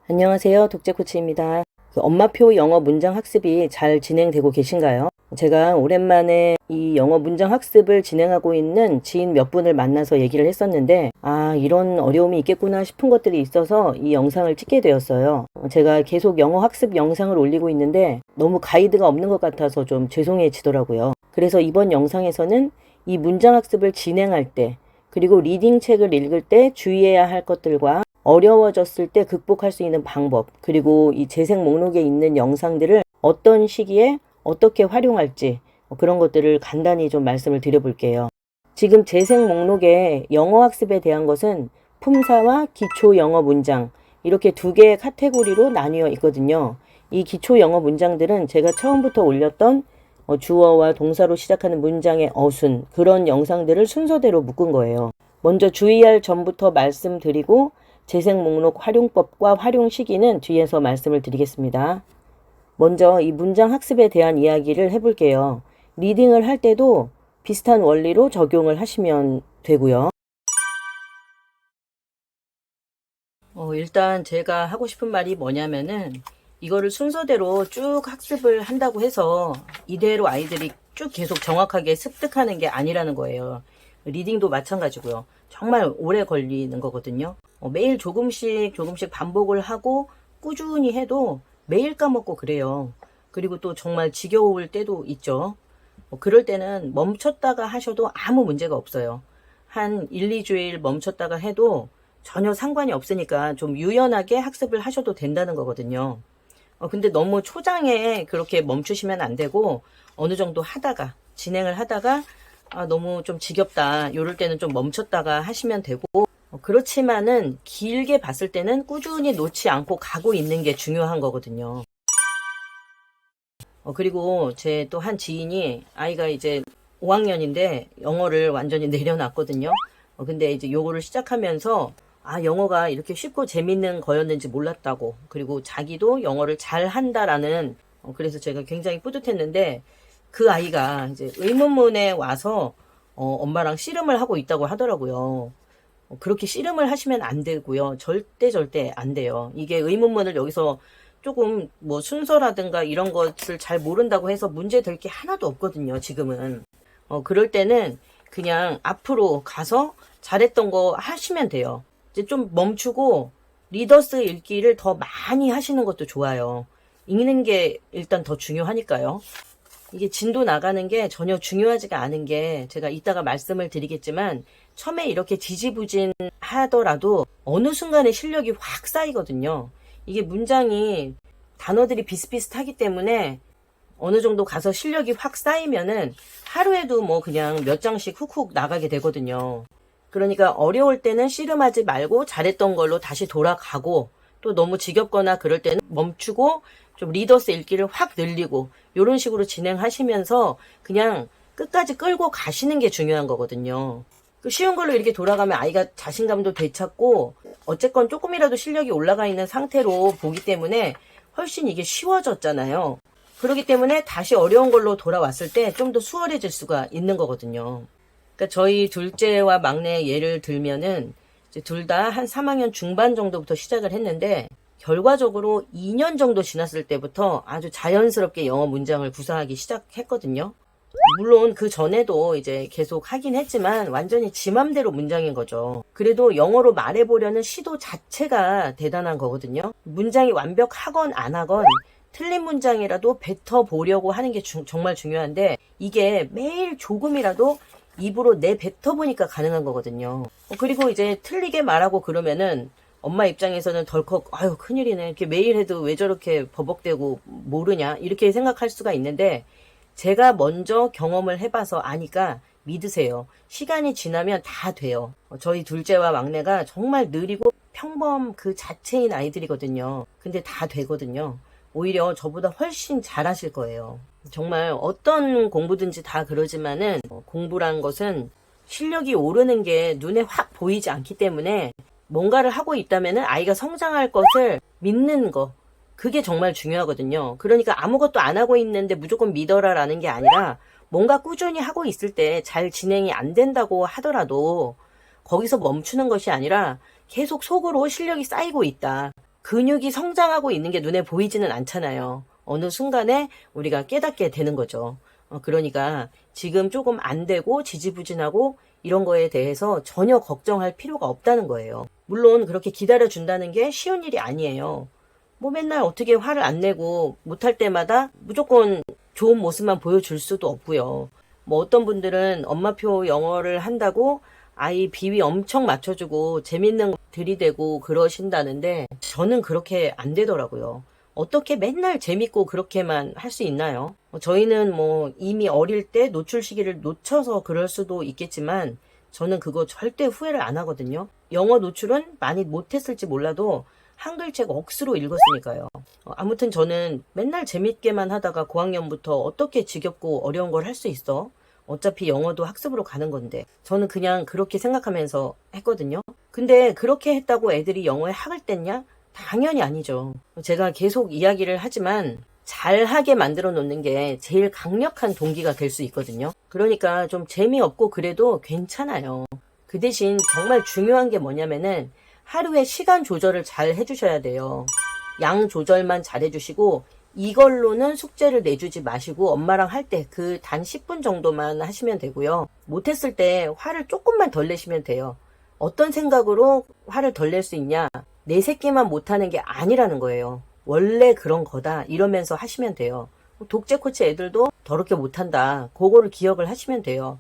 안녕하세요. 독재코치입니다. 엄마표 영어 문장 학습이 잘 진행되고 계신가요? 제가 오랜만에 이 영어 문장 학습을 진행하고 있는 지인 몇 분을 만나서 얘기를 했었는데, 이런 어려움이 있겠구나 싶은 것들이 있어서 이 영상을 찍게 되었어요. 제가 계속 영어 학습 영상을 올리고 있는데 너무 가이드가 없는 것 같아서 좀 죄송해지더라고요. 그래서 이번 영상에서는 이 문장 학습을 진행할 때, 그리고 리딩 책을 읽을 때 주의해야 할 것들과 어려워졌을 때 극복할 수 있는 방법, 그리고 이 재생 목록에 있는 영상들을 어떤 시기에 어떻게 활용할지 그런 것들을 간단히 좀 말씀을 드려볼게요. 지금 재생 목록에 영어 학습에 대한 것은 품사와 기초 영어 문장 이렇게 두 개의 카테고리로 나뉘어 있거든요. 이 기초 영어 문장들은 제가 처음부터 올렸던 주어와 동사로 시작하는 문장의 어순, 그런 영상들을 순서대로 묶은 거예요. 먼저 주의할 점부터 말씀드리고 재생 목록 활용법과 활용 시기는 뒤에서 말씀을 드리겠습니다. 먼저 이 문장 학습에 대한 이야기를 해볼게요. 리딩을 할 때도 비슷한 원리로 적용을 하시면 되고요. 일단 제가 하고 싶은 말이 뭐냐면은 이거를 순서대로 쭉 학습을 한다고 해서 이대로 아이들이 쭉 계속 정확하게 습득하는 게 아니라는 거예요. 리딩도 마찬가지고요. 정말 오래 걸리는 거거든요. 매일 조금씩 반복을 하고 꾸준히 해도 매일 까먹고 그래요. 그리고 또 정말 지겨울 때도 있죠. 그럴 때는 멈췄다가 하셔도 아무 문제가 없어요. 한 1, 2주일 멈췄다가 해도 전혀 상관이 없으니까 좀 유연하게 학습을 하셔도 된다는 거거든요. 근데 너무 초장에 그렇게 멈추시면 안 되고 어느 정도 하다가 진행을 하다가 너무 좀 지겹다 이럴 때는 좀 멈췄다가 하시면 되고, 그렇지만은 길게 봤을 때는 꾸준히 놓지 않고 가고 있는 게 중요한 거거든요. 그리고 제 또 한 지인이 아이가 이제 5학년인데 영어를 완전히 내려놨거든요. 근데 이제 요거를 시작하면서 영어가 이렇게 쉽고 재밌는 거였는지 몰랐다고, 그리고 자기도 영어를 잘 한다라는, 그래서 제가 굉장히 뿌듯했는데, 그 아이가 이제 의문문에 와서 엄마랑 씨름을 하고 있다고 하더라고요. 그렇게 씨름을 하시면 안 되고요. 절대 안 돼요. 이게 의문문을 여기서 조금 뭐 순서라든가 이런 것을 잘 모른다고 해서 문제 될 게 하나도 없거든요, 지금은. 그럴 때는 그냥 앞으로 가서 잘했던 거 하시면 돼요. 이제 좀 멈추고 리더스 읽기를 더 많이 하시는 것도 좋아요. 읽는 게 일단 더 중요하니까요. 이게 진도 나가는 게 전혀 중요하지가 않은 게, 제가 이따가 말씀을 드리겠지만 처음에 이렇게 지지부진 하더라도 어느 순간에 실력이 확 쌓이거든요. 이게 문장이 단어들이 비슷비슷하기 때문에 어느 정도 가서 실력이 확 쌓이면은 하루에도 뭐 그냥 몇 장씩 훅훅 나가게 되거든요. 그러니까 어려울 때는 씨름하지 말고 잘했던 걸로 다시 돌아가고, 또 너무 지겹거나 그럴 때는 멈추고 좀 리더스 읽기를 확 늘리고 이런 식으로 진행하시면서 그냥 끝까지 끌고 가시는 게 중요한 거거든요. 쉬운 걸로 이렇게 돌아가면 아이가 자신감도 되찾고 어쨌건 조금이라도 실력이 올라가 있는 상태로 보기 때문에 훨씬 이게 쉬워졌잖아요. 그렇기 때문에 다시 어려운 걸로 돌아왔을 때 좀 더 수월해질 수가 있는 거거든요. 그러니까 저희 둘째와 막내 예를 들면은 둘 다 한 3학년 중반 정도부터 시작을 했는데, 결과적으로 2년 정도 지났을 때부터 아주 자연스럽게 영어 문장을 구사하기 시작했거든요. 물론 그 전에도 이제 계속 하긴 했지만 완전히 지 맘대로 문장인 거죠. 그래도 영어로 말해보려는 시도 자체가 대단한 거거든요. 문장이 완벽하건 안 하건 틀린 문장이라도 뱉어보려고 하는 게 정말 중요한데, 이게 매일 조금이라도 입으로 내뱉어보니까 가능한 거거든요. 그리고 이제 틀리게 말하고 그러면은 엄마 입장에서는 덜컥 큰일이네, 이렇게 매일 해도 왜 저렇게 버벅대고 모르냐 이렇게 생각할 수가 있는데, 제가 먼저 경험을 해봐서 아니까 믿으세요. 시간이 지나면 다 돼요. 저희 둘째와 막내가 정말 느리고 평범 그 자체인 아이들이거든요. 근데 다 되거든요. 오히려 저보다 훨씬 잘하실 거예요. 정말 어떤 공부든지 다 그러지만은 공부란 것은 실력이 오르는 게 눈에 확 보이지 않기 때문에, 뭔가를 하고 있다면은 아이가 성장할 것을 믿는 거, 그게 정말 중요하거든요. 그러니까 아무것도 안 하고 있는데 무조건 믿어라라는 게 아니라, 뭔가 꾸준히 하고 있을 때 잘 진행이 안 된다고 하더라도 거기서 멈추는 것이 아니라 계속 속으로 실력이 쌓이고 있다, 근육이 성장하고 있는 게 눈에 보이지는 않잖아요. 어느 순간에 우리가 깨닫게 되는 거죠. 그러니까 지금 조금 안 되고 지지부진하고 이런 거에 대해서 전혀 걱정할 필요가 없다는 거예요. 물론 그렇게 기다려준다는 게 쉬운 일이 아니에요. 뭐 맨날 어떻게 화를 안 내고 못할 때마다 무조건 좋은 모습만 보여줄 수도 없고요. 뭐 어떤 분들은 엄마표 영어를 한다고 아이 비위 엄청 맞춰주고 재밌는 거 들이대고 그러신다는데 저는 그렇게 안 되더라고요. 어떻게 맨날 재밌고 그렇게만 할 수 있나요? 저희는 뭐 이미 어릴 때 노출 시기를 놓쳐서 그럴 수도 있겠지만 저는 그거 절대 후회를 안 하거든요. 영어 노출은 많이 못했을지 몰라도 한글책 억수로 읽었으니까요. 아무튼 저는 맨날 재밌게만 하다가 고학년부터 어떻게 지겹고 어려운 걸 할 수 있어? 어차피 영어도 학습으로 가는 건데 저는 그냥 그렇게 생각하면서 했거든요. 근데 그렇게 했다고 애들이 영어에 학을 뗐냐? 당연히 아니죠. 제가 계속 이야기를 하지만 잘하게 만들어 놓는 게 제일 강력한 동기가 될 수 있거든요. 그러니까 좀 재미없고 그래도 괜찮아요. 그 대신 정말 중요한 게 뭐냐면은 하루에 시간 조절을 잘 해주셔야 돼요. 양 조절만 잘 해주시고 이걸로는 숙제를 내주지 마시고 엄마랑 할 때 그 단 10분 정도만 하시면 되고요. 못했을 때 화를 조금만 덜 내시면 돼요. 어떤 생각으로 화를 덜 낼 수 있냐? 내 새끼만 못하는 게 아니라는 거예요. 원래 그런 거다 이러면서 하시면 돼요. 독재 코치 애들도 더럽게 못한다. 그거를 기억을 하시면 돼요.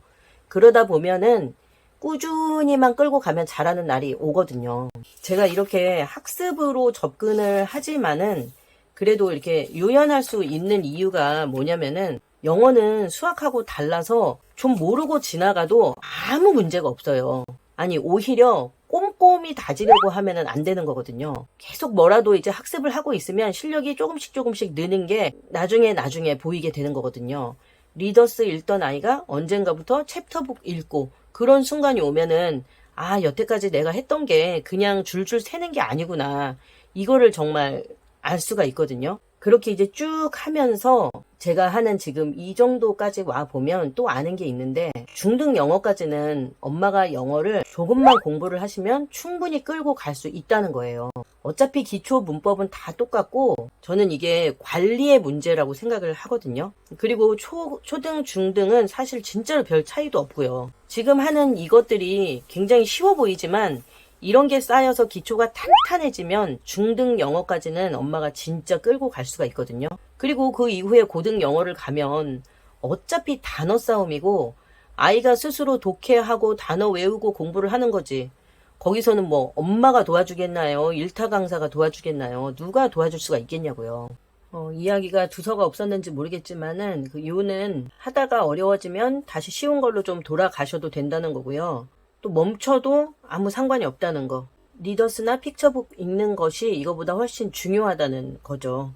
그러다 보면은 꾸준히만 끌고 가면 잘하는 날이 오거든요. 제가 이렇게 학습으로 접근을 하지만은 그래도 이렇게 유연할 수 있는 이유가 뭐냐면은 영어는 수학하고 달라서 좀 모르고 지나가도 아무 문제가 없어요. 아니 오히려 꼼꼼히 다지려고 하면은 안 되는 거거든요. 계속 뭐라도 이제 학습을 하고 있으면 실력이 조금씩 느는 게 나중에 보이게 되는 거거든요. 리더스 읽던 아이가 언젠가부터 챕터북 읽고 그런 순간이 오면은 아 여태까지 내가 했던 게 그냥 줄줄 새는 게 아니구나. 이거를 정말 알 수가 있거든요. 그렇게 이제 쭉 하면서 제가 하는 지금 이 정도까지 와 보면 또 아는 게 있는데 중등 영어까지는 엄마가 영어를 조금만 공부를 하시면 충분히 끌고 갈 수 있다는 거예요. 어차피 기초 문법은 다 똑같고 저는 이게 관리의 문제라고 생각을 하거든요. 그리고 초등, 중등은 사실 진짜로 별 차이도 없고요. 지금 하는 이것들이 굉장히 쉬워 보이지만 이런 게 쌓여서 기초가 탄탄해지면 중등 영어까지는 엄마가 진짜 끌고 갈 수가 있거든요. 그리고 그 이후에 고등 영어를 가면 어차피 단어 싸움이고 아이가 스스로 독해하고 단어 외우고 공부를 하는 거지. 거기서는 뭐 엄마가 도와주겠나요? 일타 강사가 도와주겠나요? 누가 도와줄 수가 있겠냐고요. 이야기가 두서가 없었는지 모르겠지만은 그 이유는 하다가 어려워지면 다시 쉬운 걸로 좀 돌아가셔도 된다는 거고요. 또 멈춰도 아무 상관이 없다는 거. 리더스나 픽처북 읽는 것이 이거보다 훨씬 중요하다는 거죠.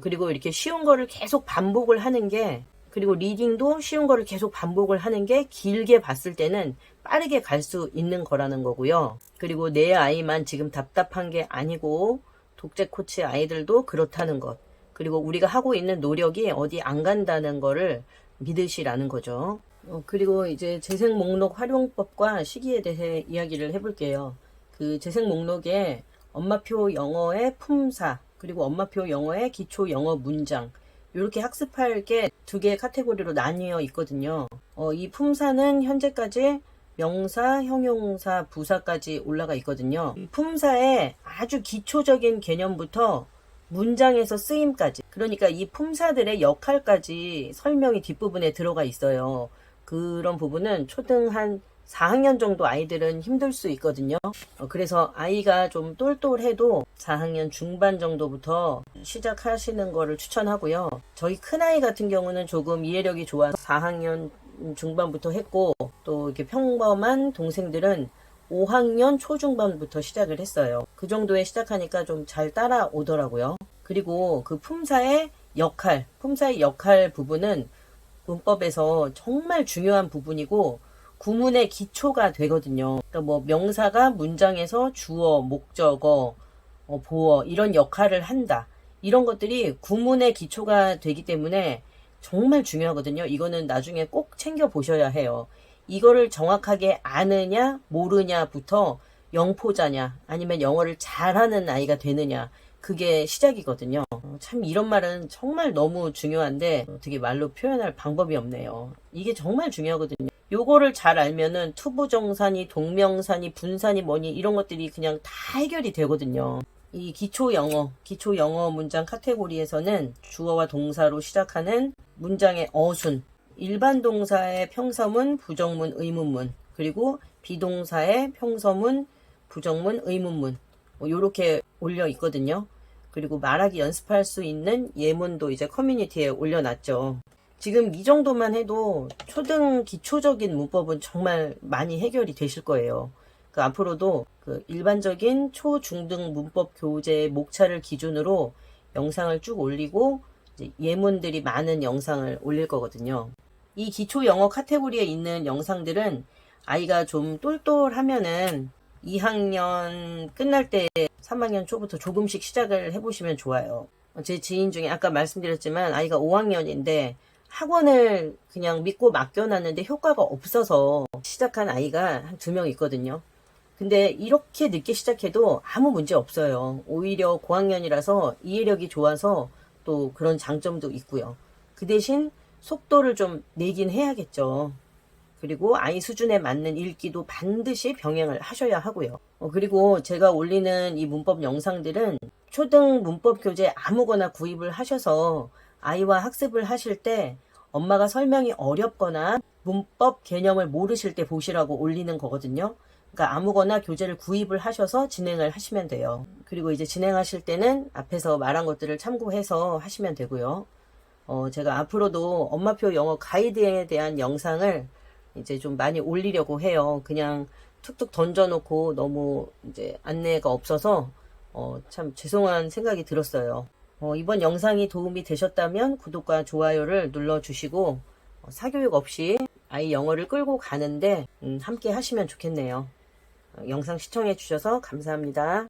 그리고 이렇게 쉬운 거를 계속 반복을 하는 게 그리고 리딩도 쉬운 거를 계속 반복을 하는 게 길게 봤을 때는 빠르게 갈 수 있는 거라는 거고요. 그리고 내 아이만 지금 답답한 게 아니고 독재 코치 아이들도 그렇다는 것. 그리고 우리가 하고 있는 노력이 어디 안 간다는 거를 믿으시라는 거죠. 그리고 이제 재생 목록 활용법과 시기에 대해 이야기를 해볼게요. 그 재생 목록에 엄마표 영어의 품사, 그리고 엄마표 영어의 기초 영어 문장, 이렇게 학습할 게 두 개의 카테고리로 나뉘어 있거든요. 이 품사는 현재까지 명사, 형용사, 부사까지 올라가 있거든요. 품사의 아주 기초적인 개념부터 문장에서 쓰임까지, 그러니까 이 품사들의 역할까지 설명이 뒷부분에 들어가 있어요. 그런 부분은 초등 한 4학년 정도 아이들은 힘들 수 있거든요. 그래서 아이가 좀 똘똘해도 4학년 중반 정도부터 시작하시는 거를 추천하고요. 저희 큰아이 같은 경우는 조금 이해력이 좋아서 4학년 중반부터 했고, 또 이렇게 평범한 동생들은 5학년 초중반부터 시작을 했어요. 그 정도에 시작하니까 좀 잘 따라오더라고요. 그리고 그 품사의 역할 부분은 문법에서 정말 중요한 부분이고 구문의 기초가 되거든요. 그러니까 뭐 명사가 문장에서 주어, 목적어, 보어 이런 역할을 한다. 이런 것들이 구문의 기초가 되기 때문에 정말 중요하거든요. 이거는 나중에 꼭 챙겨 보셔야 해요. 이거를 정확하게 아느냐 모르냐부터 영포자냐 아니면 영어를 잘하는 아이가 되느냐 그게 시작이거든요. 참 이런 말은 정말 너무 중요한데 어떻게 말로 표현할 방법이 없네요. 이게 정말 중요하거든요. 요거를 잘 알면은 투부정사니 동명사니 분사니 뭐니 이런 것들이 그냥 다 해결이 되거든요. 이 기초 영어 문장 카테고리에서는 주어와 동사로 시작하는 문장의 어순, 일반 동사의 평서문, 부정문, 의문문, 그리고 비동사의 평서문, 부정문, 의문문 요렇게 올려 있거든요. 그리고 말하기 연습할 수 있는 예문도 이제 커뮤니티에 올려놨죠. 지금 이 정도만 해도 초등 기초적인 문법은 정말 많이 해결이 되실 거예요. 그 앞으로도 그 일반적인 초, 중등 문법 교재의 목차를 기준으로 영상을 쭉 올리고 이제 예문들이 많은 영상을 올릴 거거든요. 이 기초 영어 카테고리에 있는 영상들은 아이가 좀 똘똘하면은 2학년 끝날 때 3학년 초부터 조금씩 시작을 해보시면 좋아요. 제 지인 중에 아까 말씀드렸지만 아이가 5학년인데 학원을 그냥 믿고 맡겨놨는데 효과가 없어서 시작한 아이가 한 2명 있거든요. 근데 이렇게 늦게 시작해도 아무 문제 없어요. 오히려 고학년이라서 이해력이 좋아서 또 그런 장점도 있고요. 그 대신 속도를 좀 내긴 해야겠죠. 그리고 아이 수준에 맞는 읽기도 반드시 병행을 하셔야 하고요. 그리고 제가 올리는 이 문법 영상들은 초등 문법 교재 아무거나 구입을 하셔서 아이와 학습을 하실 때 엄마가 설명이 어렵거나 문법 개념을 모르실 때 보시라고 올리는 거거든요. 그러니까 아무거나 교재를 구입을 하셔서 진행을 하시면 돼요. 그리고 이제 진행하실 때는 앞에서 말한 것들을 참고해서 하시면 되고요. 제가 앞으로도 엄마표 영어 가이드에 대한 영상을 이제 좀 많이 올리려고 해요. 그냥 툭툭 던져놓고 너무 이제 안내가 없어서 참 죄송한 생각이 들었어요. 이번 영상이 도움이 되셨다면 구독과 좋아요를 눌러주시고 사교육 없이 아이 영어를 끌고 가는데 함께 하시면 좋겠네요. 영상 시청해 주셔서 감사합니다.